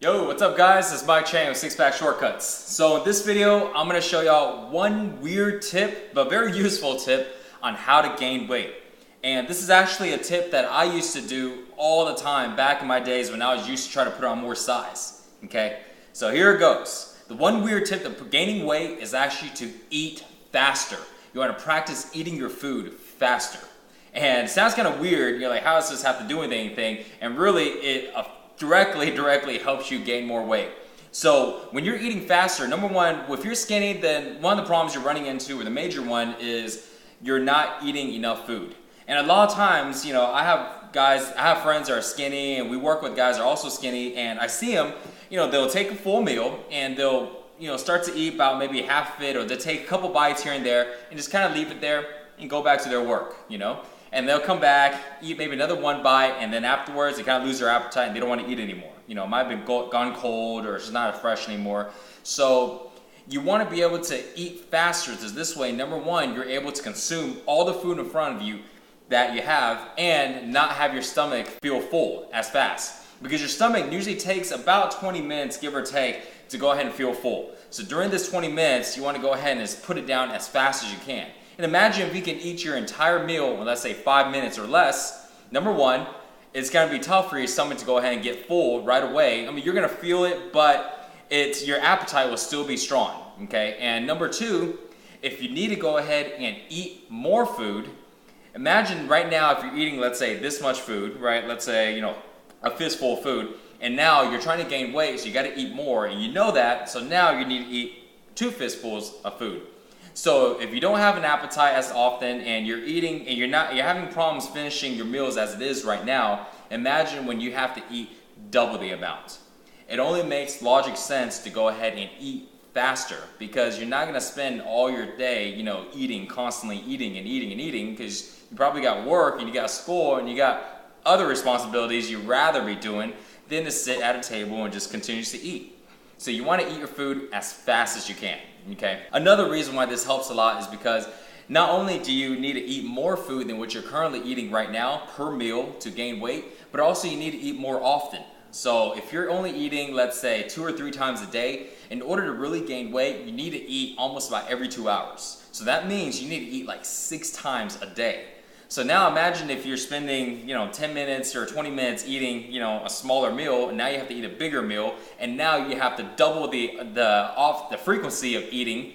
Yo, what's up guys? It's Mike Chang with Six Pack Shortcuts. So in this video, I'm going to show y'all one weird tip, but very useful tip on how to gain weight. And this is actually a tip that I used to do all the time back in my days when I was used to try to put on more size. Okay, so here it goes. The one weird tip to gaining weight is actually to eat faster. You want to practice eating your food faster. And it sounds kind of weird, you're like, how does this have to do with anything? And really, it directly helps you gain more weight. So when you're eating faster, number one, if you're skinny, then one of the problems you're running into, or the major one, is you're not eating enough food. And a lot of times, you know, I have friends that are skinny, and we work with guys that are also skinny, and I see them, you know, they'll take a full meal, and they'll, you know, start to eat about maybe half of it, or they'll take a couple bites here and there, and just kind of leave it there, and go back to their work, you know? And they'll come back, eat maybe another one bite, and then afterwards they kind of lose their appetite and they don't want to eat anymore. You know, it might have been gone cold or it's just not as fresh anymore. So you want to be able to eat faster, because this way, number one, you're able to consume all the food in front of you that you have and not have your stomach feel full as fast. Because your stomach usually takes about 20 minutes, give or take, to go ahead and feel full. So during this 20 minutes, you want to go ahead and just put it down as fast as you can. And imagine if you can eat your entire meal in, let's say, 5 minutes or less. Number one, it's going to be tough for your stomach to go ahead and get full right away. I mean, you're going to feel it, but your appetite will still be strong, okay? And number two, if you need to go ahead and eat more food, imagine right now if you're eating, let's say, this much food, right? Let's say, you know, a fistful of food, and now you're trying to gain weight, so you got to eat more, and you know that, so now you need to eat 2 fistfuls of food. So if you don't have an appetite as often and you're eating and you're having problems finishing your meals as it is right now, imagine when you have to eat double the amount. It only makes logic sense to go ahead and eat faster, because you're not going to spend all your day, you know, constantly eating and eating, because you probably got work and you got school and you got other responsibilities you'd rather be doing than to sit at a table and just continuously eat. So you want to eat your food as fast as you can. Okay. Another reason why this helps a lot is because not only do you need to eat more food than what you're currently eating right now per meal to gain weight, but also you need to eat more often. So if you're only eating, let's say, 2 or 3 times a day, in order to really gain weight, you need to eat almost about every 2 hours. So that means you need to eat like 6 times a day. So now imagine if you're spending, you know, 10 minutes or 20 minutes eating, you know, a smaller meal, and now you have to eat a bigger meal, and now you have to double the frequency of eating.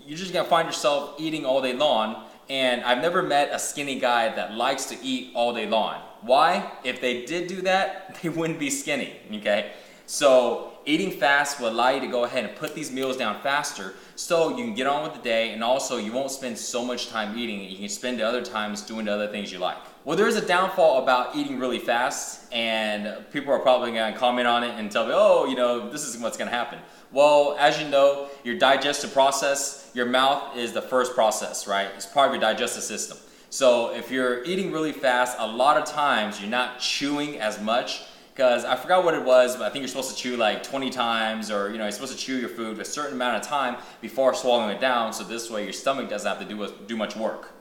You're just gonna find yourself eating all day long. And I've never met a skinny guy that likes to eat all day long. Why? If they did do that, they wouldn't be skinny, okay? So eating fast will allow you to go ahead and put these meals down faster, so you can get on with the day, and also you won't spend so much time eating. You can spend the other times doing the other things you like. Well, there is a downfall about eating really fast, and people are probably going to comment on it and tell me, oh, you know, this is what's going to happen. Well, as you know, your digestive process, your mouth is the first process, right? It's part of your digestive system. So if you're eating really fast, a lot of times you're not chewing as much, because I forgot what it was, but I think you're supposed to chew like 20 times, or, you know, you're supposed to chew your food a certain amount of time before swallowing it down, so this way your stomach doesn't have to do much work.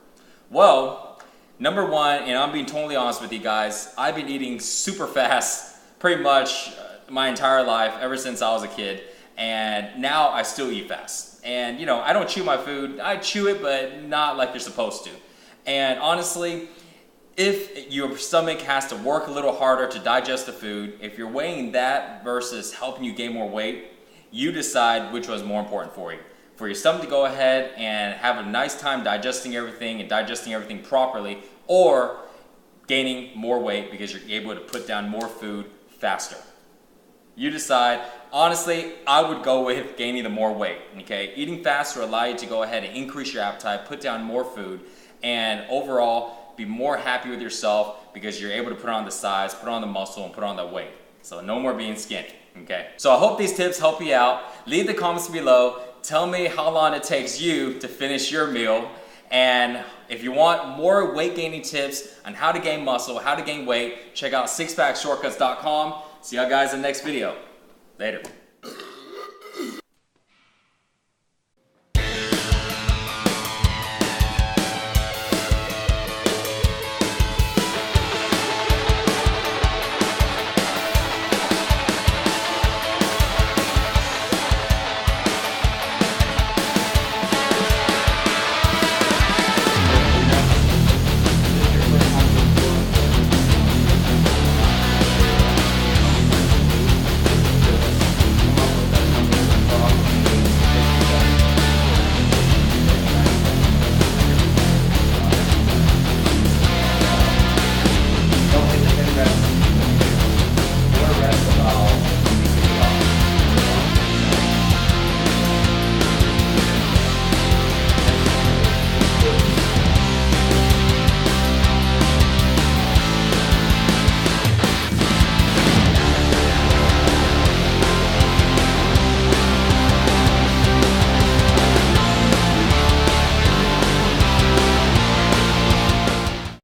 Well, number one, and I'm being totally honest with you guys, I've been eating super fast pretty much my entire life, ever since I was a kid, and now I still eat fast. And, you know, I don't chew my food. I chew it, but not like you're supposed to. And honestly, if your stomach has to work a little harder to digest the food, if you're weighing that versus helping you gain more weight, you decide which was more important for you. For your stomach to go ahead and have a nice time digesting everything and digesting everything properly, or gaining more weight because you're able to put down more food faster. You decide. Honestly, I would go with gaining the more weight, okay? Eating faster will allow you to go ahead and increase your appetite, put down more food, and overall, be more happy with yourself because you're able to put on the size, put on the muscle, and put on the weight. So no more being skinny, okay? So I hope these tips help you out. Leave the comments below. Tell me how long it takes you to finish your meal. And if you want more weight gaining tips on how to gain muscle, how to gain weight, check out sixpackshortcuts.com. See you guys in the next video. Later.